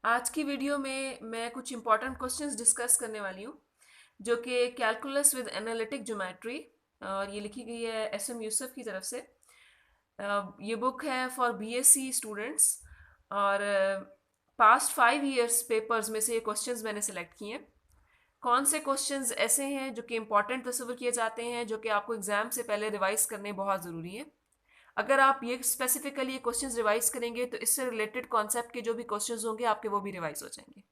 आज की वीडियो में मैं कुछ इंपॉर्टेंट क्वेश्चंस डिस्कस करने वाली हूँ जो कि कैलकुलस विद एनालिटिक ज्योमेट्री और ये लिखी गई है एसएम यूसुफ की तरफ से। ये बुक है फॉर बीएससी स्टूडेंट्स और पास्ट 5 इयर्स पेपर्स में से ये क्वेश्चंस मैंने सेलेक्ट किए हैं। कौन से क्वेश्चंस ऐसे हैं जो कि इंपॉर्टेंट तस्वर किए जाते हैं जो कि आपको एग्जाम से पहले रिवाइज करने बहुत ज़रूरी है। अगर आप ये स्पेसिफिकली ये क्वेश्चंस रिवाइज करेंगे तो इससे रिलेटेड कॉन्सेप्ट के जो भी क्वेश्चंस होंगे आपके वो भी रिवाइज हो जाएंगे।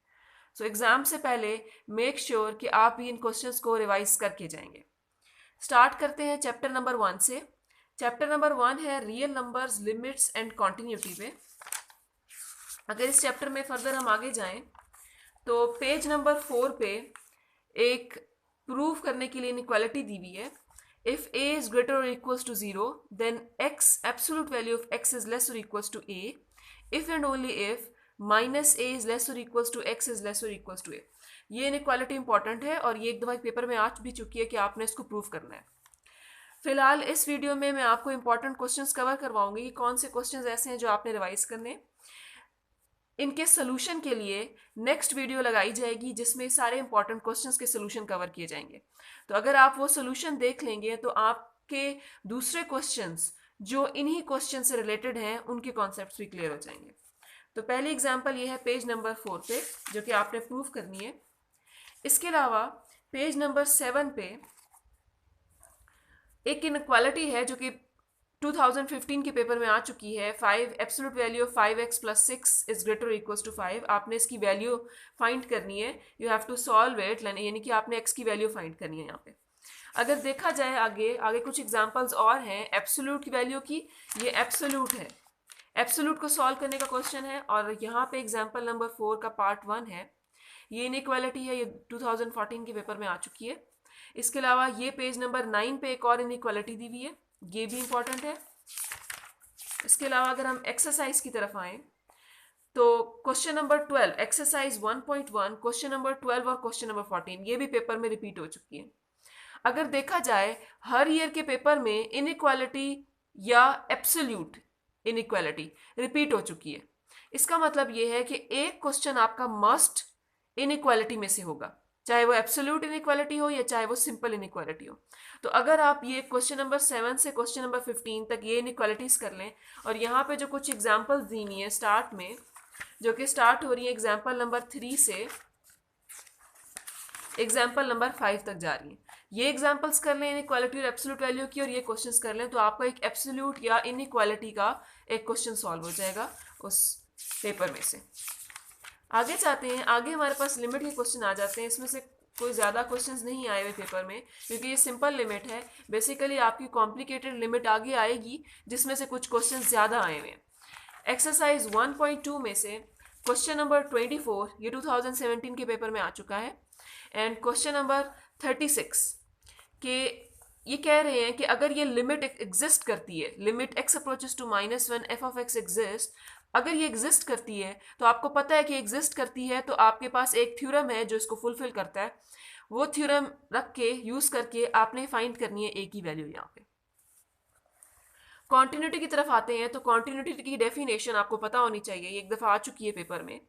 सो एग्जाम से पहले मेक श्योर कि आप भी इन क्वेश्चंस को रिवाइज करके जाएंगे। स्टार्ट करते हैं चैप्टर नंबर 1 से। चैप्टर नंबर 1 है real numbers, limits and continuity पे। अगर इस चैप्टर में फर्दर हम आगे जाएं तो पेज नंबर 4 पे एक प्रूव करने के लिए इनइक्वालिटी दी हुई है। If a is greater or equals to 0, then x absolute value of x is less or equals to a. If and only if minus a is less or equals to x is less or equals to a. ये inequality important है और ये एक दफा paper में आ भी चुकी है कि आपने इसको प्रूव करना है। फिलहाल इस वीडियो में मैं आपको इंपॉर्टेंट क्वेश्चंस कवर करवाऊंगी कि कौन से क्वेश्चंस ऐसे हैं जो आपने रिवाइज करने हैं। इनके सोल्यूशन के लिए नेक्स्ट वीडियो लगाई जाएगी जिसमें सारे इंपॉर्टेंट क्वेश्चंस के सोल्यूशन कवर किए जाएंगे। तो अगर आप वो सोल्यूशन देख लेंगे तो आपके दूसरे क्वेश्चंस जो इन्हीं क्वेश्चन से रिलेटेड हैं उनके कॉन्सेप्ट्स भी क्लियर हो जाएंगे। तो पहली एग्जांपल ये है पेज नंबर 4 पे जो कि आपने प्रूव करनी है। इसके अलावा पेज नंबर 7 पे एक इनइक्वालिटी है जो कि 2015 के पेपर में आ चुकी है। 5 absolute value of 5x plus 6 is greater equals to 5। आपने इसकी वैल्यू फाइंड करनी है। You have to solve it, यानी कि आपने x की वैल्यू फाइंड करनी है यहाँ पे। अगर देखा जाए आगे आगे कुछ एग्जांपल्स और हैं एब्सोल्यूट की वैल्यू की। ये एब्सोल्यूट है, एब्सोल्यूट को सॉल्व करने का क्वेश्चन है और यहाँ पे एग्जाम्पल नंबर 4 का पार्ट 1 है। ये इनइक्वालिटी है, ये 2014 के पेपर में आ चुकी है। इसके अलावा ये पेज नंबर 9 पे एक और इनइक्वालिटी दी हुई है, ये भी इंपॉर्टेंट है। इसके अलावा अगर हम एक्सरसाइज की तरफ आए तो question number 12 exercise 1.1, question number 12 और क्वेश्चन नंबर 14 ये भी पेपर में रिपीट हो चुकी है। अगर देखा जाए हर ईयर के पेपर में इनइक्वालिटी या एब्सोल्यूट इनइक्वालिटी रिपीट हो चुकी है। इसका मतलब ये है कि एक क्वेश्चन आपका मस्ट इनइक्वालिटी में से होगा, चाहे वो एब्सोल्यूट इनइक्वालिटी हो या चाहे वो सिंपल इनइक्वालिटी हो। तो अगर आप ये क्वेश्चन नंबर 7 से क्वेश्चन नंबर 15 तक ये इनइक्वालिटीज कर लें और यहाँ पे जो कुछ एग्जांपल्स दी हुई है स्टार्ट में जो कि स्टार्ट हो रही है एग्जांपल नंबर 3 से एग्जाम्पल नंबर 5 तक जा रही है, ये एग्जाम्पल्स कर लें इनइक्वालिटी और एब्सोल्यूट वैल्यू की और ये क्वेश्चंस कर लें तो आपका एक एब्सोल्यूट या इनइक्वालिटी का एक क्वेश्चन सॉल्व हो जाएगा उस पेपर में से। आगे जाते हैं, आगे हमारे पास लिमिट के क्वेश्चन आ जाते हैं। इसमें से कोई ज़्यादा क्वेश्चंस नहीं आए हुए पेपर में क्योंकि ये सिंपल लिमिट है। बेसिकली आपकी कॉम्प्लिकेटेड लिमिट आगे आएगी जिसमें से कुछ क्वेश्चन ज़्यादा आए हुए हैं। एक्सरसाइज 1.2 में से क्वेश्चन नंबर 24 ये 2017 के पेपर में आ चुका है एंड क्वेश्चन नंबर 36 के ये कह रहे हैं कि अगर ये लिमिट एग्जिस्ट करती है, limit x approaches to -1 f of x exist, अगर ये एग्जिस्ट करती है तो आपको पता है कि एग्जिस्ट करती है तो आपके पास एक थ्योरम है जो इसको फुलफिल करता है। वो थ्योरम रख के यूज करके आपने फाइंड करनी है a की वैल्यू। यहाँ पे कॉन्टिन्यूटी की तरफ आते हैं तो कॉन्टिन्यूटी की डेफिनेशन आपको पता होनी चाहिए, ये एक दफ़ा आ चुकी है पेपर में।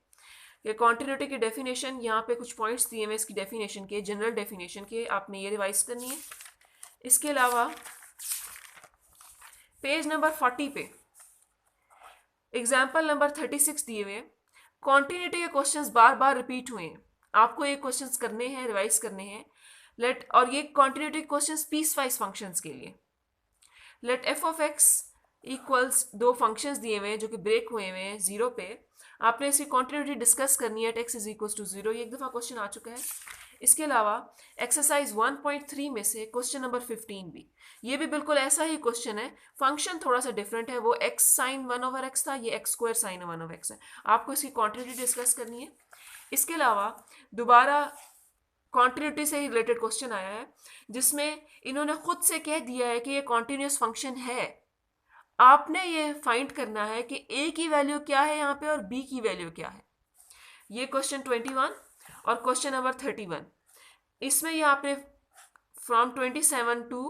ये कॉन्टिन्यूटी की डेफिनेशन यहाँ पे कुछ पॉइंट्स दिए हुए इसकी डेफिनेशन के, जनरल डेफिनेशन के, आपने ये रिवाइज करनी है। इसके अलावा पेज नंबर 40 पे एग्जाम्पल नंबर 36 दिए हुए कॉन्टिन्यूटी के क्वेश्चंस बार बार रिपीट हुए हैं, आपको ये क्वेश्चंस करने हैं, रिवाइज करने हैं। लेट और ये continuity questions piecewise functions के लिए। Let f of x equals दो फंक्शंस दिए हुए हैं जो कि ब्रेक हुए हुए हैं 0 पे। आपने इसकी कॉन्टिन्यूटी डिस्कस करनी है at x is equals to 0, ये एक दफ़ा क्वेश्चन आ चुका है। इसके अलावा एक्सरसाइज 1.3 में से क्वेश्चन नंबर 15 भी, ये भी बिल्कुल ऐसा ही क्वेश्चन है, फंक्शन थोड़ा सा डिफरेंट है। वो एक्स साइन 1/x था, ये एक्स स्क्वायर साइन 1/x है। आपको इसकी कॉन्टिन्यूटी डिस्कस करनी है। इसके अलावा दोबारा कॉन्टिन्यूटी से ही रिलेटेड क्वेश्चन आया है जिसमें इन्होंने खुद से कह दिया है कि ये कॉन्टिन्यूस फंक्शन है। आपने ये फाइंड करना है कि a की वैल्यू क्या है यहाँ पे और b की वैल्यू क्या है। ये क्वेश्चन 21 और क्वेश्चन नंबर 31, इसमें ये आपने फ्रॉम 27 टू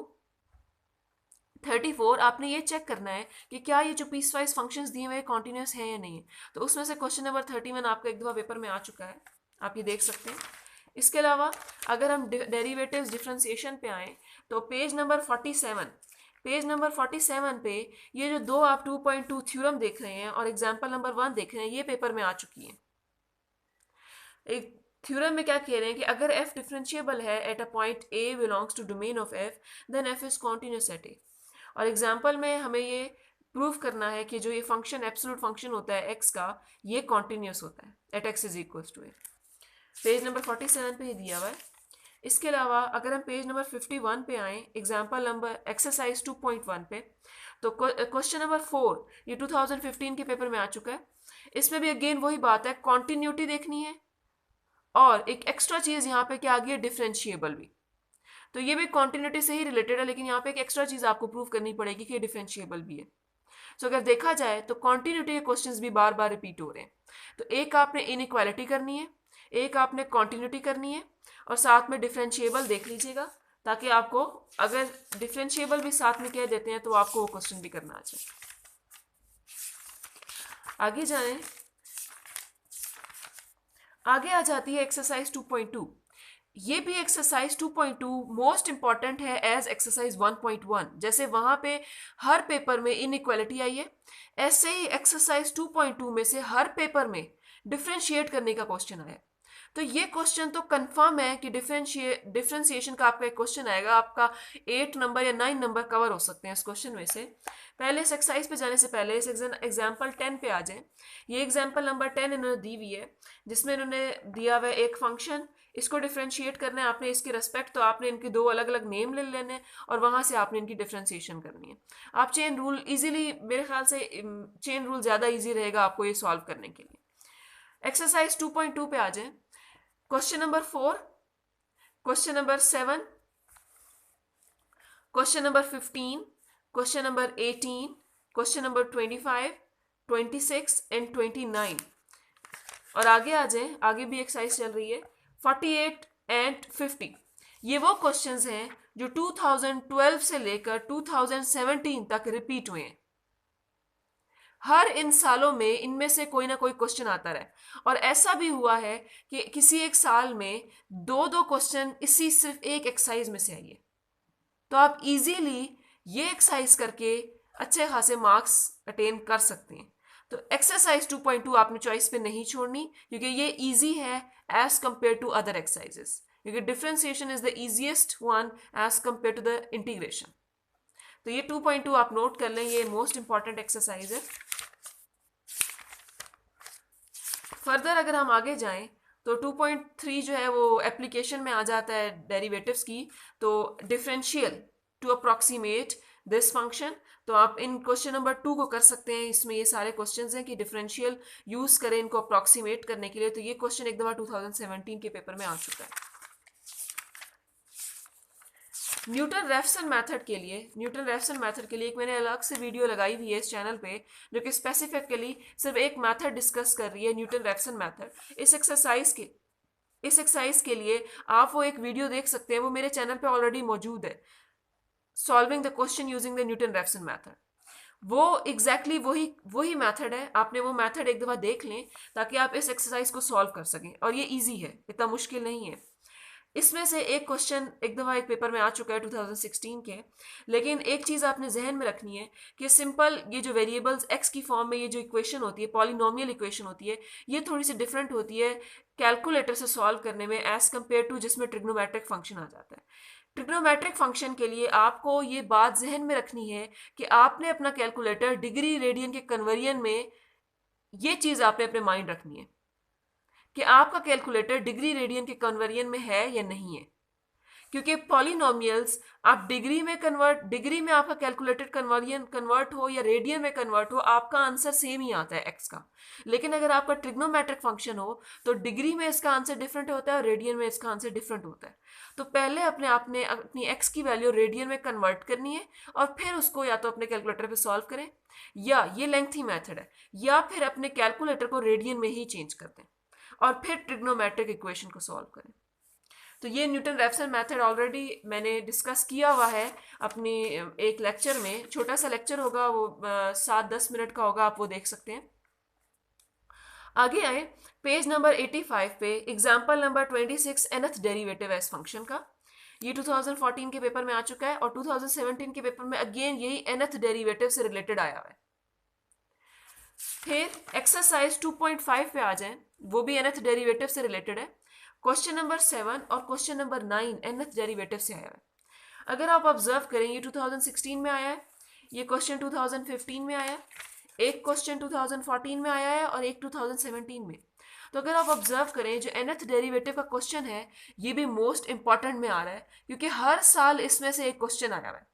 34 आपने ये चेक करना है कि क्या ये जो पीस वाइज फंक्शंस दिए हुए कॉन्टिन्यूस है या नहीं है। तो उसमें से क्वेश्चन नंबर 31 आपका एक दफा पेपर में आ चुका है, आप ये देख सकते हैं। इसके अलावा अगर हम डेरिवेटिव्स डिफरेंशिएशन पे आए तो पेज नंबर 47 पे ये जो दो आप 2.2 थ्योरम देख रहे हैं और एग्जाम्पल नंबर 1 देख रहे हैं, ये पेपर में आ चुकी है। एक थ्योरम में क्या कह रहे हैं कि अगर f डिफरेंशिएबल है at a point a belongs to domain of f, then f is continuous at a। और एग्जाम्पल में हमें ये प्रूव करना है कि जो ये फंक्शन एब्सोल्यूट फंक्शन होता है x का, ये कॉन्टिन्यूस होता है at x is equal to a। Page number 47 पे ये दिया हुआ है। इसके अलावा अगर हम पेज नंबर 51 पे आए, एग्जाम्पल नंबर एक्सरसाइज 2.1 पे, तो क्वेश्चन नंबर 4 ये 2015 के पेपर में आ चुका है। इसमें भी अगेन वही बात है, कॉन्टिन्यूटी देखनी है और एक एक्स्ट्रा चीज यहाँ पे क्या आ गई है, डिफरेंशिएबल भी। तो ये भी कॉन्टिन्यूटी से ही रिलेटेड है, लेकिन यहाँ पे एक एक्स्ट्रा चीज आपको प्रूव करनी पड़ेगी कि डिफरेंशिएबल भी है। सो अगर देखा जाए तो कॉन्टिन्यूटी के क्वेश्चंस भी बार बार रिपीट हो रहे हैं। तो एक आपने इनइक्वालिटी करनी है, एक आपने कॉन्टिन्यूटी करनी है, और साथ में डिफरेंशिएबल देख लीजिएगा, ताकि आपको अगर डिफरेंशिएबल भी साथ में कह देते हैं तो आपको वो क्वेश्चन भी करना आ जाए। आगे जाएं, आगे आ जाती है एक्सरसाइज 2.2। ये भी एक्सरसाइज 2.2 मोस्ट इंपॉर्टेंट है एज एक्सरसाइज 1.1। जैसे वहां पे हर पेपर में इनइक्वालिटी आई है, ऐसे ही एक्सरसाइज 2.2 में से हर पेपर में डिफरेंशिएट करने का क्वेश्चन आया। तो ये क्वेश्चन तो कंफर्म है कि डिफरेंशिएशन का आपका एक क्वेश्चन आएगा, आपका 8 नंबर या 9 नंबर कवर हो सकते हैं इस क्वेश्चन में से। पहले इस एक्सरसाइज पे जाने से पहले इस एग्जाम्पल 10 पे आ जाए। ये एग्जाम्पल नंबर 10 इन्होंने दी हुई है, जिसमें इन्होंने दिया हुआ है एक फंक्शन, इसको डिफरेंशिएट करना है आपने इसके रेस्पेक्ट, तो आपने इनके दो अलग अलग नेम ले लेने और वहां से आपने इनकी डिफरेंशिएशन करनी है। आप चेन रूल इजीली, मेरे ख्याल से चेन रूल ज्यादा इजी रहेगा आपको ये सॉल्व करने के लिए। एक्सरसाइज 2.2 पे आ जाए। Question number 4, question number 7, question number 15, question number 18, question number 25, 26 and 29। और आगे आ जाए, आगे भी एक्सरसाइज चल रही है 48 एंड 50। ये वो क्वेश्चंस हैं जो 2012 से लेकर 2017 तक रिपीट हुए हैं। हर इन सालों में इनमें से कोई ना कोई क्वेश्चन आता रहा, और ऐसा भी हुआ है कि किसी एक साल में दो दो क्वेश्चन इसी सिर्फ एक एक्सरसाइज में से आई है। तो आप इजीली ये एक्सरसाइज करके अच्छे खासे मार्क्स अटेन कर सकते हैं। तो एक्सरसाइज 2.2 आपने चॉइस पे नहीं छोड़नी, क्योंकि ये इजी है as compare to other exercises, क्योंकि differentiation is the easiest one as compare to the integration. तो ये 2.2 आप नोट कर लें, ये मोस्ट इंपॉर्टेंट एक्सरसाइज है। फर्दर अगर हम आगे जाएं तो 2.3 जो है वो एप्लीकेशन में आ जाता है डेरिवेटिव्स की। तो differential to approximate this function, तो आप इन क्वेश्चन नंबर 2 को कर सकते हैं। इसमें ये सारे क्वेश्चंस हैं कि डिफरेंशियल यूज करें इनको अप्रॉक्सीमेट करने के लिए। तो ये क्वेश्चन एक दफा 2017 के पेपर में आ चुका है। न्यूटन रेफसन मेथड के लिए एक मैंने अलग से वीडियो लगाई हुई है इस चैनल पे, जो कि स्पेसिफिकली सिर्फ एक मेथड डिस्कस कर रही है, न्यूटन रेफसन मेथड। इस एक्सरसाइज के लिए आप वो एक वीडियो देख सकते हैं, वो मेरे चैनल पे ऑलरेडी मौजूद है, solving the question using the Newton Raphson method. वो एग्जैक्टली वही मेथड है। आपने वो मेथड एक दफा देख लें ताकि आप इस एक्सरसाइज को सॉल्व कर सकें, और ये ईजी है, इतना मुश्किल नहीं है। इसमें से एक क्वेश्चन एक दफ़ा एक पेपर में आ चुका है 2016 के, लेकिन एक चीज़ आपने जहन में रखनी है कि सिंपल ये जो वेरिएबल्स x की फॉर्म में ये जो इक्वेशन होती है, पॉलिनोमियल इक्वेशन होती है, ये थोड़ी सी डिफरेंट होती है कैलकुलेटर से सॉल्व करने में एज कम्पेयर टू जिसमें ट्रिग्नोमेट्रिक फंक्शन आ जाता है। ट्रिग्नोमेट्रिक फंक्शन के लिए आपको ये बात जहन में रखनी है कि आपने अपना कैलकुलेटर डिग्री रेडियन के कन्वर्जन में, ये चीज़ आपने अपने माइंड रखनी है कि आपका कैलकुलेटर डिग्री रेडियन के कन्वर्जन में है या नहीं है। क्योंकि पॉलिनोमियल्स आप डिग्री में आपका कैलकुलेटेड कन्वर्ट हो या रेडियन में कन्वर्ट हो, आपका आंसर सेम ही आता है एक्स का। लेकिन अगर आपका ट्रिग्नोमेट्रिक फंक्शन हो तो डिग्री में इसका आंसर डिफरेंट होता है और रेडियन में इसका आंसर डिफरेंट होता है। तो पहले आपने अपनी एक्स की वैल्यू रेडियन में कन्वर्ट करनी है और फिर उसको या तो अपने कैलकुलेटर पे सॉल्व करें, या ये लेंथी मेथड है, या फिर अपने कैलकुलेटर को रेडियन में ही चेंज कर दें और फिर ट्रिग्नोमेट्रिक इक्वेशन को सॉल्व करें। तो ये न्यूटन रेफसन मेथड ऑलरेडी मैंने डिस्कस किया हुआ है अपने एक लेक्चर में, छोटा सा लेक्चर होगा वो 7-10 मिनट का होगा, आप वो देख सकते हैं। आगे आए पेज नंबर 85 पे, example number 26 nth derivative S function का। ये 2014 के पेपर में आ चुका है और 2017 के पेपर में अगेन यही nth डेरिवेटिव से रिलेटेड आया हुआ है। फिर एक्सरसाइज 2.5 पे आ जाएं, वो भी nth डेरिवेटिव से रिलेटेड है। क्वेश्चन नंबर 7 और क्वेश्चन नंबर 9 nth डेरिवेटिव से आया है। अगर आप ऑब्जर्व करें, ये 2016 में आया है, ये क्वेश्चन 2015 में आया है, एक क्वेश्चन 2014 में आया है और एक 2017 में। तो अगर आप ऑब्जर्व करें, जो nth डेरिवेटिव का क्वेश्चन है ये भी मोस्ट इंपॉर्टेंट में आ रहा है, क्योंकि हर साल इसमें से एक क्वेश्चन आया है।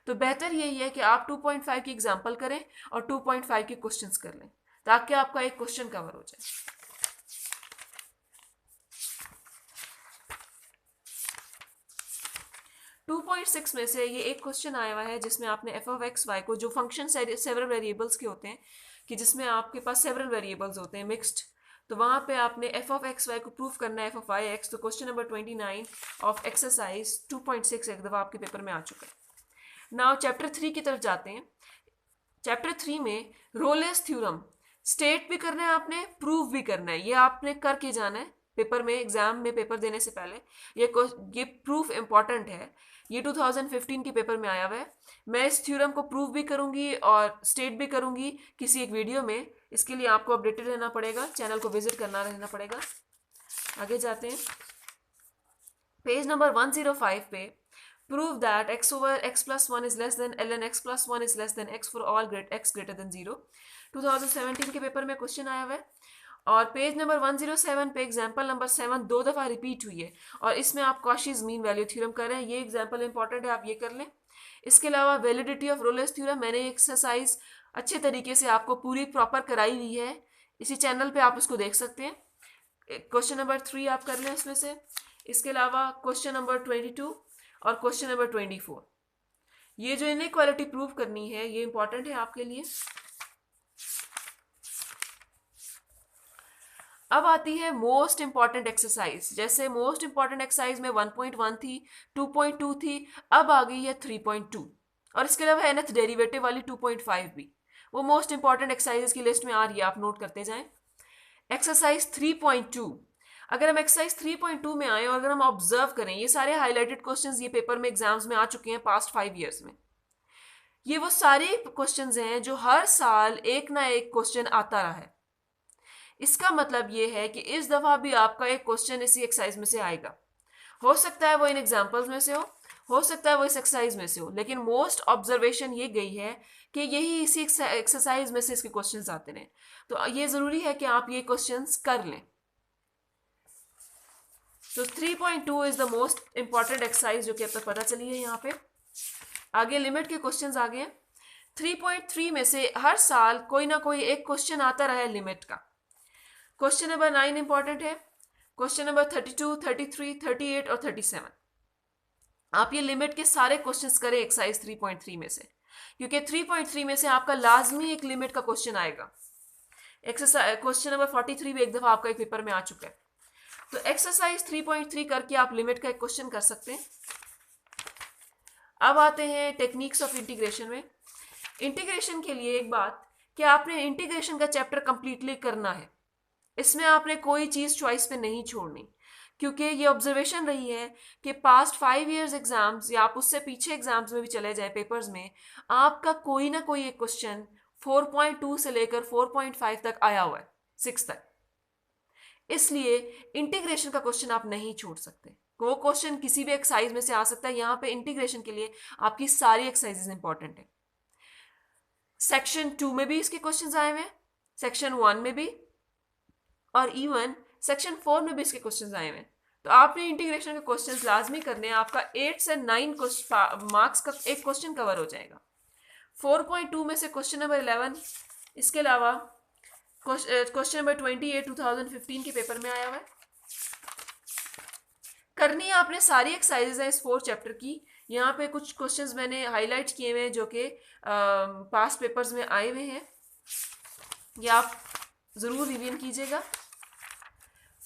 तो बेहतर यही है कि आप 2.5 की एग्जाम्पल करें और 2.5 के क्वेश्चंस कर लें, ताकि आपका एक क्वेश्चन कवर हो जाए। टू 2.6 में से ये एक क्वेश्चन आया हुआ है जिसमें आपने एफ ऑफ एक्स वाई को, जो फंक्शन सेवरल वेरिएबल्स के होते हैं, कि जिसमें आपके पास सेवरल वेरिएबल्स होते हैं मिक्स्ड, तो वहां पे आपने एफ ऑफ एक्स वाई को प्रूव करना है, एफ ऑफ वाई एक्स। तो क्वेश्चन नंबर 29 ऑफ एक्सरसाइज 2.6 एक दफ़ा आपके पेपर में आ चुका है। नाउ चैप्टर 3 की तरफ जाते हैं। चैप्टर 3 में रोलेस थ्योरम स्टेट भी करना है आपने, प्रूव भी करना है, ये आपने करके जाना है पेपर में, एग्जाम में पेपर देने से पहले। ये प्रूफ इंपॉर्टेंट है, ये 2015 के पेपर में आया हुआ है। मैं इस थ्योरम को प्रूव भी करूंगी और स्टेट भी करूंगी किसी एक वीडियो में। इसके लिए आपको अपडेटेड रहना पड़ेगा, चैनल को विजिट करना रहना पड़ेगा। आगे जाते हैं, पेज नंबर 105 पे, prove that x over x plus 1 is less than ln x plus 1 is less than x for all x greater than 0। 2017 के पेपर में क्वेश्चन आया हुआ है और पेज नंबर 107 पे एग्जाम्पल नंबर 7 2 दफ़ा रिपीट हुई है और इसमें आप कॉशीज मीन वैल्यू थ्योरम कर रहे हैं। ये एग्जाम्पल इंपॉर्टेंट है, आप ये कर लें। इसके अलावा वैलिडिटी ऑफ रोलेस थ्योरम, मैंने एक्सरसाइज अच्छे तरीके से आपको पूरी प्रॉपर कराई हुई है, इसी चैनल पे आप उसको देख सकते हैं। क्वेश्चन नंबर 3 आप कर लें उसमें से। इसके अलावा क्वेश्चन नंबर 22 और क्वेश्चन नंबर 24, ये जो इनइक्वालिटी प्रूव करनी है ये इंपॉर्टेंट है आपके लिए। अब आती है मोस्ट इंपॉर्टेंट एक्सरसाइज। जैसे मोस्ट इंपॉर्टेंट एक्सरसाइज में 1.1 थी, 2.2 थी, अब आ गई है 3.2 और इसके अलावा nth डेरिवेटिव वाली 2.5 भी, वो मोस्ट इंपॉर्टेंट एक्सरसाइजेस की लिस्ट में आ रही है, आप नोट करते जाएं। एक्सरसाइज 3.2, अगर हम एक्सरसाइज 3.2 में आए और अगर हम ऑब्जर्व करें, ये सारे हाईलाइटेड क्वेश्चंस ये पेपर में एग्जाम्स में आ चुके हैं पास्ट 5 ईयर्स में। ये वो सारे क्वेश्चंस हैं जो हर साल एक ना एक क्वेश्चन आता रहा है। इसका मतलब ये है कि इस दफा भी आपका एक क्वेश्चन इसी एक्सरसाइज में से आएगा। हो सकता है वो इन एग्जाम्पल्स में से हो सकता है वो इस एक्सरसाइज में से हो, लेकिन मोस्ट ऑब्जर्वेशन ये गई है कि यही इसी एक्सरसाइज में से इसके क्वेश्चंस आते रहे। तो ये जरूरी है कि आप ये क्वेश्चंस कर लें। तो 3.2 is the most important exercise जो कि अब तक पता चली है यहाँ पे। आगे लिमिट के क्वेश्चंस आ गए हैं। 3.3 में से हर साल कोई ना कोई एक क्वेश्चन आता रहा है लिमिट का। क्वेश्चन नंबर 9 इंपॉर्टेंट है, क्वेश्चन नंबर 32, 33, 38 और 37। आप ये लिमिट के सारे क्वेश्चंस करें एक्सरसाइज 3.3 में से, क्योंकि 3.3 में से आपका लाजमी एक लिमिट का क्वेश्चन आएगा। एक्सरसाइज क्वेश्चन नंबर 43 भी एक दफा आपका एक पेपर में आ चुका है। तो एक्सरसाइज 3.3 करके आप लिमिट का एक क्वेश्चन कर सकते हैं। अब आते हैं टेक्निक्स ऑफ इंटीग्रेशन में। इंटीग्रेशन के लिए एक बात कि आपने इंटीग्रेशन का चैप्टर कंप्लीटली करना है, इसमें आपने कोई चीज चॉइस पे नहीं छोड़नी, क्योंकि ये ऑब्जर्वेशन रही है कि पास्ट 5 ईयर्स एग्जाम्स या आप उससे पीछे एग्जाम्स में भी चले जाए पेपर्स में, आपका कोई ना कोई एक क्वेश्चन 4.2 से लेकर 4.5 तक आया हुआ है, 6 तक। इसलिए इंटीग्रेशन का क्वेश्चन आप नहीं छोड़ सकते। वो क्वेश्चन किसी भी एक्सरसाइज में से आ सकता है, यहाँ पे इंटीग्रेशन के लिए आपकी सारी एक्सरसाइजेस इंपॉर्टेंट है। सेक्शन 2 में भी इसके क्वेश्चंस आए हुए हैं, सेक्शन 1 में भी, और इवन सेक्शन 4 में भी इसके क्वेश्चंस आए हुए हैं। तो आपने इंटीग्रेशन के क्वेश्चंस लाजमी करने हैं। आपका 8 से 9 मार्क्स का एक क्वेश्चन कवर हो जाएगा। 4.2 में से क्वेश्चन नंबर 11, इसके अलावा क्वेश्चन नंबर 28 2015 के पेपर में आया हुआ है। करनी है आपने सारी एक्सरसाइजेज हैं इस 4 चैप्टर की। यहाँ पे कुछ क्वेश्चंस मैंने हाईलाइट किए हुए हैं जो कि पास्ट पेपर्स में आए हुए हैं, ये आप ज़रूर रिवीजन कीजिएगा।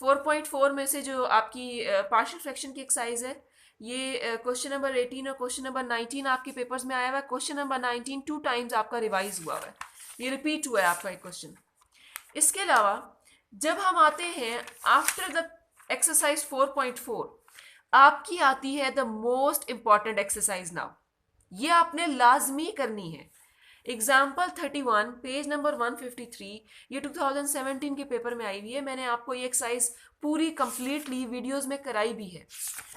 4.4 में से जो आपकी पार्शियल फ्रैक्शन की एक्सरसाइज है, ये क्वेश्चन नंबर 18 और क्वेश्चन नंबर 19 आपके पेपर्स में आया हुआ है। क्वेश्चन नंबर 19 2 टाइम्स आपका रिवाइज हुआ है, ये रिपीट हुआ है आपका एक क्वेश्चन। इसके अलावा जब हम आते हैं आफ्टर द एक्सरसाइज 4.4, आपकी आती है the most important exercise now. ये आपने लाजमी करनी है। एग्जाम्पल 31 पेज नंबर 153, ये 2017 के पेपर में आई हुई है। मैंने आपको ये एक्सरसाइज पूरी कंप्लीटली वीडियोस में कराई भी है,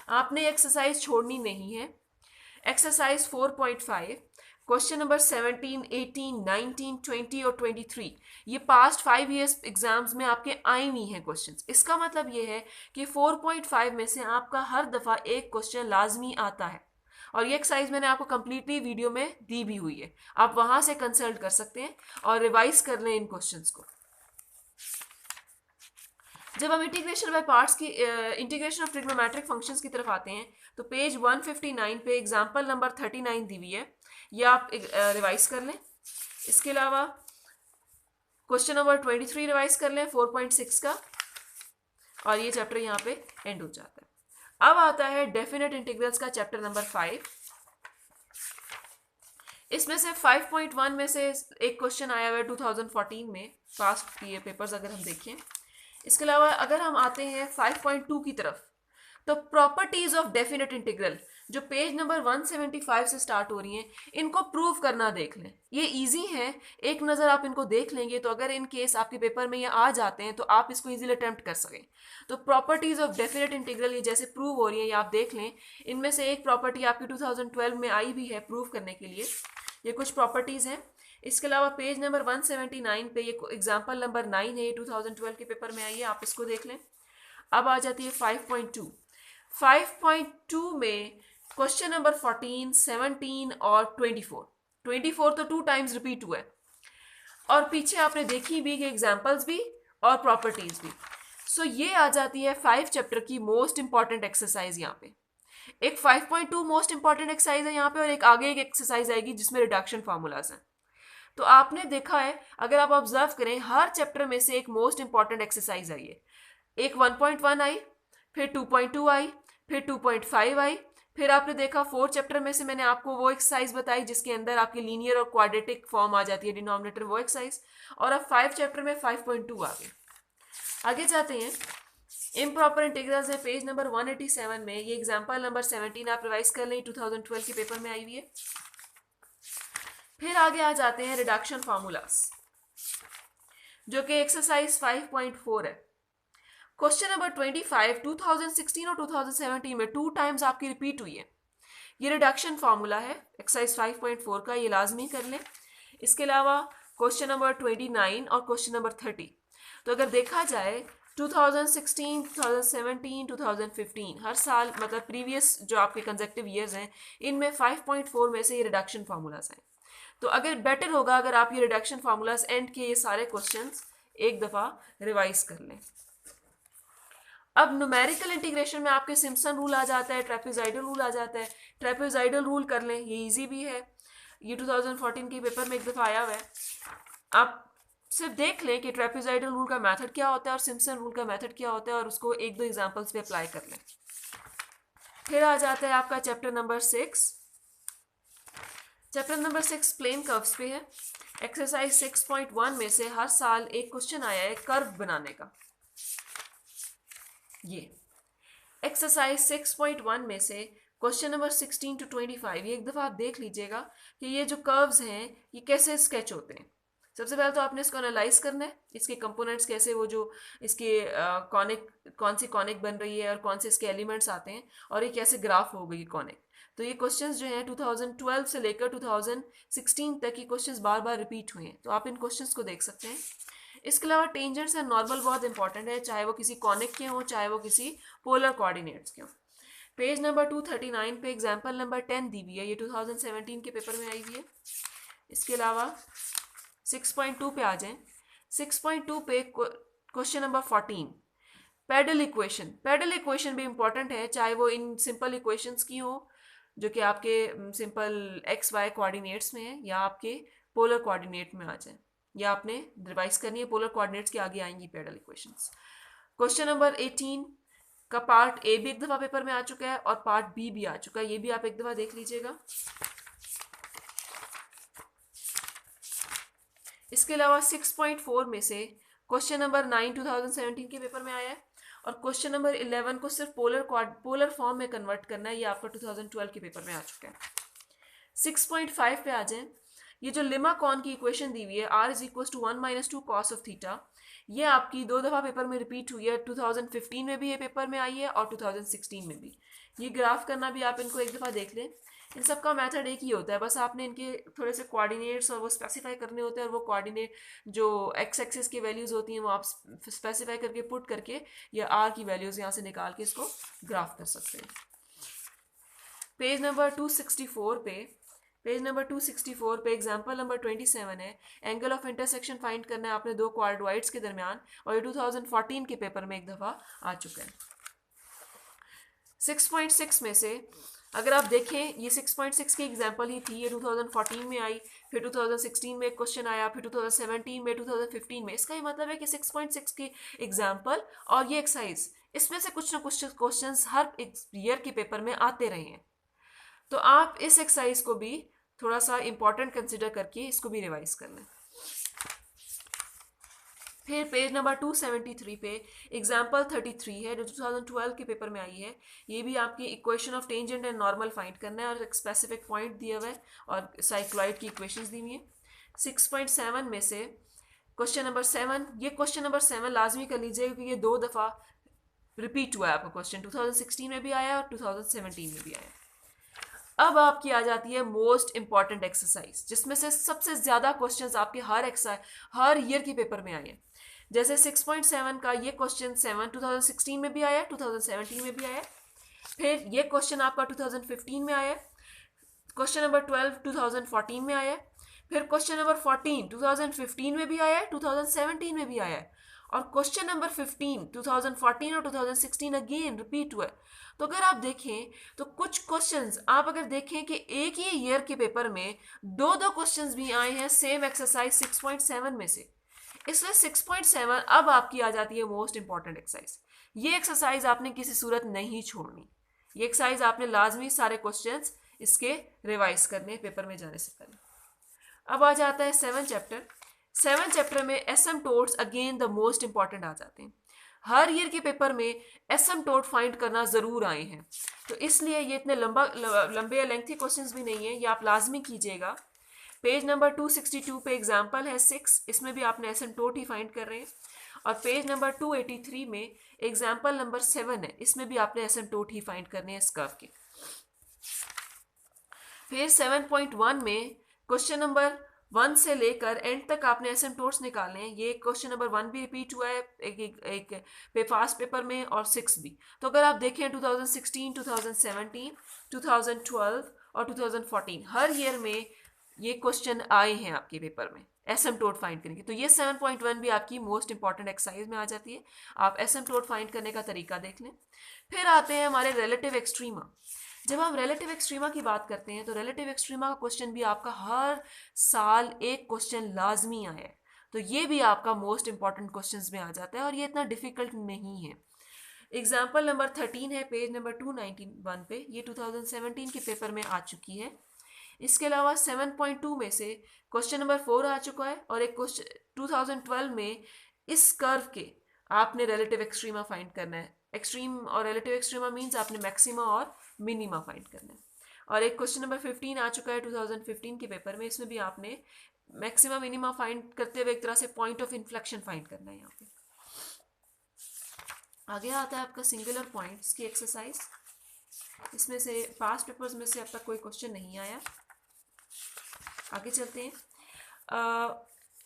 आपने एक्सरसाइज छोड़नी नहीं है। एक्सरसाइज 4.5 क्वेश्चन नंबर 17, 18, 19, 20 और 23 ये पास्ट 5 ईयर्स एग्जाम्स में आपके आई हुई हैं क्वेश्चंस। इसका मतलब ये है कि 4.5 में से आपका हर दफ़ा एक क्वेश्चन लाजमी आता है, और ये एक्सरसाइज मैंने आपको कंप्लीटली वीडियो में दी भी हुई है, आप वहां से कंसल्ट कर सकते हैं और रिवाइज कर लें इन क्वेश्चंस को। जब हम इंटीग्रेशन बाय पार्ट्स की इंटीग्रेशन ऑफ ट्रिग्नोमेट्रिक फंक्शंस की तरफ आते हैं, तो पेज 159 पे एग्जांपल नंबर 39 दी हुई है, ये आप रिवाइज कर लें। इसके अलावा क्वेश्चन नंबर 23 रिवाइज कर लें 4.6 का, और ये चैप्टर यहाँ पे एंड हो जाता है। अब आता है डेफिनेट इंटीग्रल्स का चैप्टर नंबर 5। इसमें से 5.1 में से एक क्वेश्चन आया हुआ है 2014 में, पास्ट के पेपर्स अगर हम देखें। इसके अलावा अगर हम आते हैं 5.2 की तरफ, तो प्रॉपर्टीज ऑफ डेफिनेट इंटीग्रल जो पेज नंबर 175 से स्टार्ट हो रही हैं, इनको प्रूव करना देख लें। ये इजी है, एक नज़र आप इनको देख लेंगे तो अगर इन केस आपके पेपर में ये आ जाते हैं तो आप इसको इजीली अटेम्प्ट कर सकें। तो प्रॉपर्टीज ऑफ डेफिनेट इंटीग्रल ये जैसे प्रूव हो रही है, ये आप देख लें। इनमें से एक प्रॉपर्टी आपकी 2012 में आई भी है प्रूव करने के लिए, ये कुछ प्रॉपर्टीज़ हैं। इसके अलावा पेज नंबर 179 पे ये एग्जाम्पल नंबर 9 है, 2012 के पेपर में आई है, आप इसको देख लें। अब आ जाती है 5.2। 5.2 में क्वेश्चन नंबर 14, 17 और 24 तो 2 टाइम्स रिपीट हुआ है, और पीछे आपने देखी भी कि एग्जाम्पल्स भी और प्रॉपर्टीज भी। सो ये आ जाती है 5 चैप्टर की मोस्ट इंपॉर्टेंट एक्सरसाइज। यहाँ पे एक 5.2 मोस्ट इंपॉर्टेंट एक्सरसाइज है यहाँ पे, और एक आगे एक एक्सरसाइज आएगी जिसमें रिडक्शन फार्मूलाज हैं। तो आपने देखा है, अगर आप ऑब्जर्व करें, हर चैप्टर में से एक मोस्ट इंपॉर्टेंट एक्सरसाइज आई है। एक 1.1 आई, फिर 2.2 आई, फिर 2.5 आई, फिर आपने देखा 4 चैप्टर में से मैंने आपको वो एक्सरसाइज बताई जिसके अंदर आपकी लीनियर और क्वाड्रेटिक फॉर्म आ जाती है डिनोमिनेटर, वो एक्सरसाइज। और अब 5 चैप्टर में 5.2 आ गए। आगे जाते हैं, इम्प्रॉपर इंटीग्रल्स है पेज नंबर 187 में, ये एग्जाम्पल नंबर 17 आप रिवाइज कर लें, 2012 के पेपर में आई हुई है। फिर आगे आ जाते हैं रिडक्शन फार्मूलास, जो कि एक्सरसाइज 5.4 है। क्वेश्चन नंबर 25 2016 और 2017 में 2 टाइम्स आपकी रिपीट हुई है। ये रिडक्शन फार्मूला है एक्सरसाइज 5.4 का, ये लाजमी कर लें। इसके अलावा क्वेश्चन नंबर 29 और क्वेश्चन नंबर 30, तो अगर देखा जाए 2016, 2017, 2015 हर साल, मतलब प्रीवियस जो आपके कंसेक्टिव ईयर्स हैं, इनमें 5.4 में से ये रिडक्शन फार्मूलाज हैं। तो अगर बेटर होगा अगर आप ये रिडक्शन फार्मूलाज एंड के ये सारे क्वेश्चंस एक दफ़ा रिवाइज कर लें। अब न्यूमेरिकल इंटीग्रेशन में आपके सिम्पसन रूल आ जाता है, ट्रेपेजॉइडल रूल आ जाता है। ट्रेपेजॉइडल रूल कर लें, ये इजी भी है, ये 2014 के पेपर में एक दफ़ा आया हुआ है। आप सिर्फ देख लें कि ट्रेपेजॉइडल रूल का मेथड क्या होता है और सिम्पसन रूल का मेथड क्या होता है, और उसको 1-2 एग्जांपल्स पे अप्लाई कर लें। फिर आ जाता है आपका chapter number 6। Chapter number 6 plane curves पे है। एक्सरसाइज 6.1 में से हर साल एक क्वेश्चन आया है कर्व बनाने का। ये एक्सरसाइज 6.1 में से क्वेश्चन नंबर 16 to 25, ये एक दफ़ा आप देख लीजिएगा कि ये जो कर्व्स हैं ये कैसे स्केच होते हैं। सबसे पहले तो आपने इसको एनालाइज करना है, इसके कंपोनेंट्स कैसे, वो जो इसके कॉनिक, कौन सी कॉनिक बन रही है और कौन से इसके एलिमेंट्स आते हैं, और ये कैसे ग्राफ हो गई कॉनिक। तो ये क्वेश्चंस जो हैं 2012 से लेकर 2016 तक ये क्वेश्चंस बार बार रिपीट हुए हैं, तो आप इन क्वेश्चंस को देख सकते हैं। इसके अलावा टेंजेंट्स एंड नॉर्मल बहुत इंपॉर्टेंट है, चाहे वो किसी कॉनिक के हों चाहे वो किसी पोलर कोऑर्डिनेट्स के हों। पेज नंबर 239 पे एग्जाम्पल नंबर 10 दी हुई है, ये 2017 के पेपर में आई हुई है। इसके अलावा 6.2 पे आ जाएं। 6.2 पे question number 14 pedal equation. Pedal equation भी इंपॉर्टेंट है, चाहे वो इन सिंपल इक्वेशंस की हो जो कि आपके सिंपल एक्स वाई कोऑर्डिनेट्स में है, या आपके पोलर कोऑर्डिनेट में आ जाए, या आपने रिवाइज करनी है, पोलर कोऑर्डिनेट्स के आगे आएंगी पैडल इक्वेशंस। क्वेश्चन नंबर 18 का पार्ट ए भी एक दफा पेपर में आ चुका है और पार्ट बी भी आ चुका है, ये भी आप एक दफा देख लीजिएगा। इसके अलावा 6.4 में से क्वेश्चन नंबर 9 2017 के पेपर में आया है और क्वेश्चन नंबर 11 को सिर्फ पोलर फॉर्म में कन्वर्ट करना है, ये आपका 2012 के पेपर में आ चुका है। 6.5 पे आ जाए। ये जो लिमा कॉन की इक्वेशन दी हुई है r is equal to 1 minus 2 cos of theta, ये आपकी दो दफ़ा पेपर में रिपीट हुई है। 2015 में भी ये पेपर में आई है और 2016 में भी। ये ग्राफ करना भी आप इनको एक दफ़ा देख लें। इन सब का मेथड एक ही होता है, बस आपने इनके थोड़े से कोऑर्डिनेट्स और वो स्पेसिफाई करने होते हैं और वो कोऑर्डिनेट जो एक्स एक्सिस की वैल्यूज़ होती हैं वो आप स्पेसिफाई करके पुट करके या आर की वैल्यूज़ यहाँ से निकाल के इसको ग्राफ कर सकते हैं। पेज नंबर 264 पे एग्जांपल नंबर 27 है। एंगल ऑफ इंटरसेक्शन फाइंड करना है आपने दो क्वाड्रॉइड्स के दरमियान और ये 2014 के पेपर में एक दफ़ा आ चुका है। 6.6 में से अगर आप देखें, ये 6.6 की एग्जांपल ही थी, ये 2014 में आई, फिर 2016 में एक क्वेश्चन आया, फिर 2017 में, 2015 में। इसका ये मतलब है कि 6.6 की एग्जांपल और ये एक्सरसाइज, इसमें से कुछ ना कुछ क्वेश्चंस हर ईयर के पेपर में आते रहे हैं। तो आप इस एक्सरसाइज को भी थोड़ा सा इंपॉर्टेंट कंसिडर करके इसको भी रिवाइज कर लें। फिर पेज नंबर 273 पे एग्जाम्पल 33 है जो 2012 के पेपर में आई है। ये भी आपकी equation of tangent and normal find करना है और एक स्पेसिफिक पॉइंट दिया हुआ है और साइक्लॉइड की इक्वेशंस दी हुई है। 6.7 में से क्वेश्चन नंबर 7, ये क्वेश्चन नंबर 7 लाजमी कर लीजिएगा क्योंकि ये दो दफ़ा रिपीट हुआ है आपका क्वेश्चन, 2016 में भी आया और 2017 में भी आया। अब आपकी आ जाती है मोस्ट इंपॉर्टेंट एक्सरसाइज, जिसमें से सबसे ज्यादा क्वेश्चंस आपके हर ईयर के पेपर में आए हैं। जैसे 6.7 का ये क्वेश्चन 7 2016 में भी आया, 2017 में भी आया। फिर ये क्वेश्चन आपका 2015 में आया। क्वेश्चन नंबर 12 2014 में आया। फिर क्वेश्चन नंबर 14 2015 में भी आया, 2017 में भी आया। और क्वेश्चन नंबर 15 2014 और 2016 अगेन रिपीट हुआ। तो अगर आप देखें तो कुछ क्वेश्चंस आप अगर देखें कि एक ही ईयर के पेपर में दो दो क्वेश्चंस भी आए हैं सेम एक्सरसाइज 6.7 में से। इसलिए 6.7 अब आपकी आ जाती है मोस्ट इंपॉर्टेंट एक्सरसाइज। ये एक्सरसाइज आपने किसी सूरत नहीं छोड़नी। ये एक्सरसाइज आपने लाजमी सारे क्वेश्चंस इसके रिवाइज करने पेपर में जाने से पहले। अब आ जाता है 7 चैप्टर में एसिम्पटोट्स अगेन द मोस्ट इंपॉर्टेंट आ जाते हैं। हर ईयर के पेपर में एसिम्पटोट फाइंड करना ज़रूर आए हैं, तो इसलिए ये इतने लंबे या लेंथी क्वेश्चंस भी नहीं है, ये आप लाजमी कीजिएगा। पेज नंबर 262 पे एग्जाम्पल है 6, इसमें भी आपने एसिम्पटोट ही फाइंड कर रहे हैं। और पेज नंबर 283 में एग्जाम्पल नंबर 7 है, इसमें भी आपने एसिम्पटोट ही फाइंड करने हैं इस कर्व के। फिर 7.1 में क्वेश्चन नंबर 1 से लेकर एंड तक आपने एसिम्पटोट्स निकालने हैं। ये क्वेश्चन नंबर 1 भी रिपीट हुआ है एक फास्ट पेपर में और 6 भी। तो अगर आप देखें 2016, 2017, 2012 और 2014 हर ईयर में ये क्वेश्चन आए हैं आपके पेपर में एसिम्पटोट फाइंड करने की। तो ये 7.1 भी आपकी मोस्ट इंपॉर्टेंट एक्सरसाइज में आ जाती है। आप एसिम्पटोट फाइंड करने का तरीका देख लें। फिर आते हैं हमारे रिलेटिव एक्सट्रीमा। जब हम रिलेटिव एक्सट्रीमा की बात करते हैं तो रिलेटिव एक्सट्रीमा का क्वेश्चन भी आपका हर साल एक क्वेश्चन लाजमी आया है, तो ये भी आपका मोस्ट इंपॉर्टेंट क्वेश्चंस में आ जाता है और ये इतना डिफिकल्ट नहीं है। एग्जाम्पल नंबर 13 है पेज नंबर 291 पे, ये 2017 के पेपर में आ चुकी है। इसके अलावा 7.2 में से क्वेश्चन नंबर 4 आ चुका है और एक क्वेश्चन 2012 में इस कर्व के आपने रिलेटिव एक्सट्रीमा फाइंड करना है। एक्सट्रीम और रिलेटिव एक्सट्रीमा मीन्स आपने मैक्सिमा और मिनिमा फाइंड करना है। और एक क्वेश्चन नंबर 15 आ चुका है 2015 के पेपर में, इसमें भी आपने मैक्सिमा मिनिमा फाइंड करते हुए एक तरह से पॉइंट ऑफ इन्फ्लेक्शन फाइंड करना है। यहाँ पे आगे आता है आपका सिंगुलर पॉइंट्स की एक्सरसाइज। इसमें से पास्ट पेपर्स में से अब तक कोई क्वेश्चन नहीं आया। आगे चलते हैं।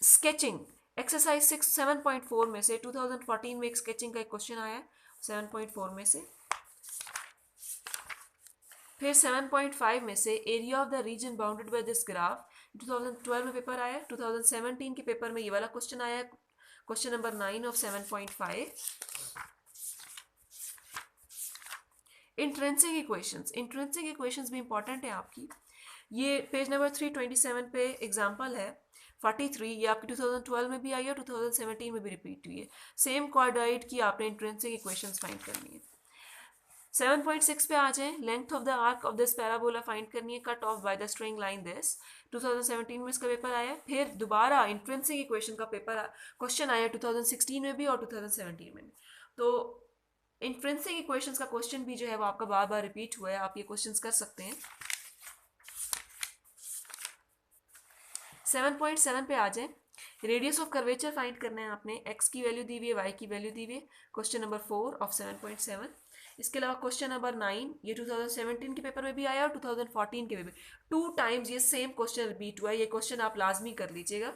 स्केचिंग एक्सरसाइज 7.4 में से 2014 में एक स्केचिंग का एक क्वेश्चन आया 7.4 में से। फिर 7.5 में से area of the reason bounded by this graph 2012 में पेपर आया। 2017 के पेपर में ये वाला क्वेश्चन आया, question number 9 of 7.5। Intrinsic equations भी इंपॉर्टेंट है आपकी। ये पेज नंबर 327 पे एग्जाम्पल है 43 ये आपकी 2012 में भी आई है, 2017 में भी रिपीट हुई है। सेम कॉर्डोइड की आपने इंट्रिंसिक इक्वेशंस फाइंड करनी है। 7.6 पे आ जाएं, length of the arc of this parabola find करनी है, cut off by the string line this. 2017 में इसका पेपर आया। फिर दोबारा इंट्रिंसिक इक्वेशन का पेपर क्वेश्चन आया 2016 में भी और 2017 में भी। तो इंट्रिंसिक इक्वेशंस का क्वेश्चन भी जो है वो आपका बार बार रिपीट हुआ है, आप ये क्वेश्चंस कर सकते हैं। 7.7 पे आ जाए, रेडियस ऑफ कर्वेचर फाइंड करना है आपने, x की वैल्यू दी हुई है, y की वैल्यू दी हुई है, क्वेश्चन नंबर 4 ऑफ 7.7। इसके अलावा क्वेश्चन नंबर 9 ये 2017 के पेपर में भी आया और 2014 के भी 2 टाइम्स ये सेम क्वेश्चन रिपीट हुआ है। ये क्वेश्चन आप लाजमी कर लीजिएगा।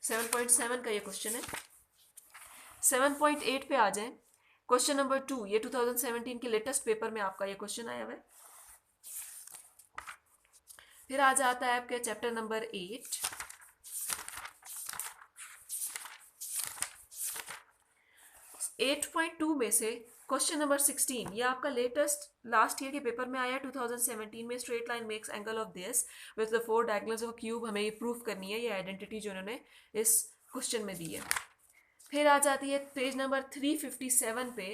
7.7 का ये क्वेश्चन है। 7.8 पे आ जाए, क्वेश्चन नंबर 2 ये 2017 के लेटेस्ट पेपर में आपका ये क्वेश्चन आया हुआ है। फिर आ जाता है आपके chapter number 8, eight point two में से क्वेश्चन नंबर 16 ये आपका लेटेस्ट लास्ट ईयर के पेपर में आया 2017 में। Straight line makes angle of this with the 4 diagonals of cube, हमें ये प्रूफ करनी है, ये आइडेंटिटी जो उन्होंने इस क्वेश्चन में दी है। फिर आ जाती है पेज नंबर 357 पे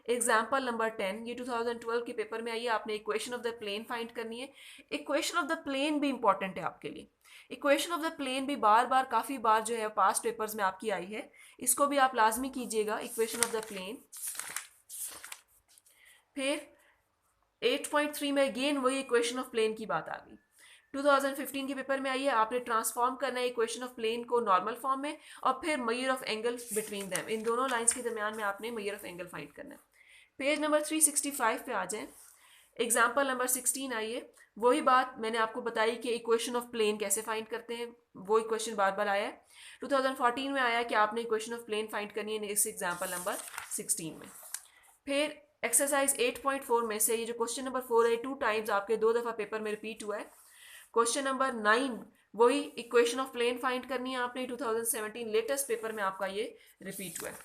एग्जाम्पल नंबर 10, ये 2012 के पेपर में आई है। आपने equation of the plane find करनी है। इक्वेशन ऑफ द प्लेन भी इंपॉर्टेंट है आपके लिए। इक्वेशन ऑफ द प्लेन भी बार बार काफ़ी बार जो है पास्ट पेपर्स में आपकी आई है, इसको भी आप लाजमी कीजिएगा, इक्वेशन ऑफ द प्लेन। फिर 8.3 में अगेन वही इक्वेशन ऑफ प्लेन की बात आ गई। 2015 के पेपर में आई है, आपने ट्रांसफॉर्म करना है इक्वेशन ऑफ प्लेन को नॉर्मल फॉर्म में, और फिर measure of angle between them, इन दोनों लाइंस के दरमियान में आपने मेजर ऑफ एंगल फाइंड करना है। पेज नंबर 365 पे आ जाए, एग्जाम्पल नंबर 16 आई है। वही बात मैंने आपको बताई कि इक्वेशन ऑफ प्लेन कैसे फाइंड करते हैं, वो इक्वेशन बार बार आया है। 2014 में आया कि आपने इक्वेशन ऑफ प्लेन फाइंड करनी है इस एग्जाम्पल नंबर 16 में। फिर एक्सरसाइज 8.4 में से ये जो क्वेश्चन नंबर 4 है 2 टाइम्स आपके 2 दफ़ा पेपर में रिपीट हुआ है। क्वेश्चन नंबर 9 वही इक्वेशन ऑफ प्लेन फाइंड करनी है आपने, 2017 लेटेस्ट पेपर में आपका ये रिपीट हुआ है।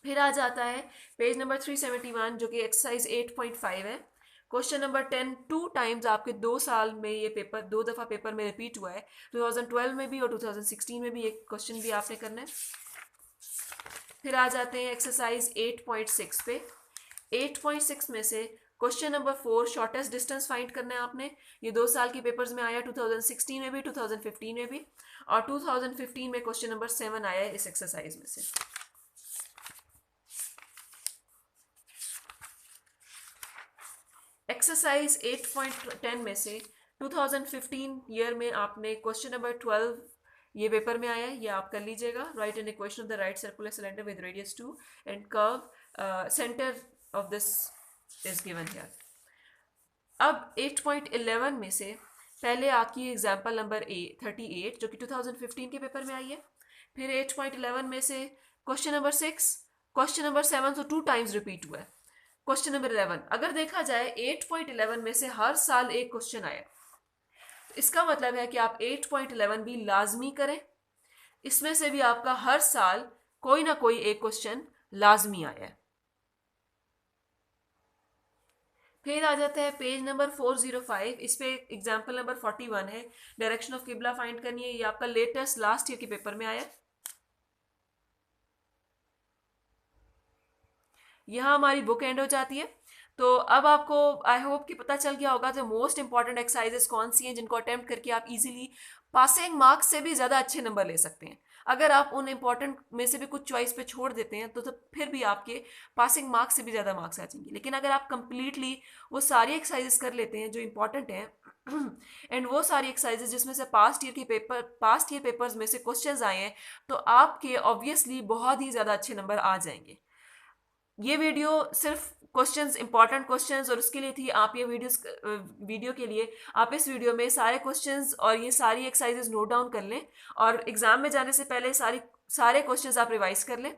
फिर आ जाता है पेज नंबर 371 जो कि एक्सरसाइज 8.5 है। क्वेश्चन नंबर 10 2 टाइम्स आपके 2 साल में ये पेपर 2 दफ़ा पेपर में रिपीट हुआ है, 2012 में भी और 2016 में भी ये क्वेश्चन भी आपने करना है। फिर आ जाते हैं एक्सरसाइज 8.6 पे। 8.6 में से question number 4 shortest distance find करना है आपने। ये 2 साल के पेपर्स में आया, 2016 में भी 2015 में भी, और 2015 में क्वेश्चन नंबर 7 आया है इस एक्सरसाइज में से। एक्सरसाइज 8.10 में से 2015 ईयर में आपने क्वेश्चन नंबर 12 ये पेपर में आया है, ये आप कर लीजिएगा। Right an equation of the right circular cylinder with radius 2 and curve centre of this is given here. अब 8.11 में से पहले आपकी एग्जाम्पल नंबर 38 जो कि 2015 के पेपर में आई है। फिर 8.11 में से क्वेश्चन नंबर 6, क्वेश्चन नंबर 7 तो 2 टाइम्स रिपीट हुआ है। क्वेश्चन नंबर 11 अगर देखा जाए 8.11 में से हर साल एक क्वेश्चन आया, तो इसका मतलब है कि आप 8.11 भी लाजमी करें, इसमें से भी आपका हर साल कोई ना कोई एक क्वेश्चन लाजमी आया है। फिर आ जाता है पेज नंबर 405, इस पे एग्जाम्पल नंबर 41 है, डायरेक्शन ऑफ किबला फाइंड करनी है। ये आपका लेटेस्ट लास्ट ईयर के पेपर में आया। यहाँ हमारी बुक एंड हो जाती है। तो अब आपको आई होप कि पता चल गया होगा जो मोस्ट इंपॉर्टेंट एक्सरसाइजेस कौन सी हैं जिनको अटेम्प्ट करके आप इजीली पासिंग मार्क्स से भी ज़्यादा अच्छे नंबर ले सकते हैं। अगर आप उन इंपॉर्टेंट में से भी कुछ चॉइस पे छोड़ देते हैं तो फिर भी आपके पासिंग मार्क्स से भी ज़्यादा मार्क्स आ जाएंगे। लेकिन अगर आप कंप्लीटली वो सारी एक्सरसाइजेस कर लेते हैं जो इंपॉर्टेंट हैं एंड वो सारी एक्सरसाइजेस जिसमें से पास्ट ईयर पेपर्स में से क्वेश्चंस आए हैं, तो आपके ऑब्वियसली बहुत ही ज़्यादा अच्छे नंबर आ जाएंगे। ये वीडियो सिर्फ क्वेश्चंस इंपॉर्टेंट क्वेश्चंस और उसके लिए थी। आप ये वीडियो के लिए आप इस वीडियो में सारे क्वेश्चंस और ये सारी एक्सरसाइजेस नोट डाउन कर लें और एग्जाम में जाने से पहले सारे क्वेश्चंस आप रिवाइज कर लें।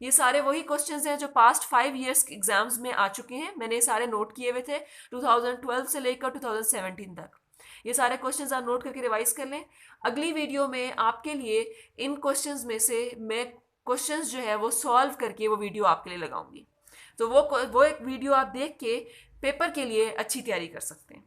ये सारे वही क्वेश्चंस हैं जो पास्ट 5 ईयर्स एग्जाम्स में आ चुके हैं। मैंने सारे नोट किए हुए थे 2012 से लेकर 2017 तक। ये सारे क्वेश्चंस आप नोट करके रिवाइज कर लें। अगली वीडियो में आपके लिए इन क्वेश्चंस में से मैं क्वेश्चंस जो है वो सॉल्व करके वो वीडियो आपके लिए लगाऊंगी। तो वो एक वीडियो आप देख के पेपर के लिए अच्छी तैयारी कर सकते हैं।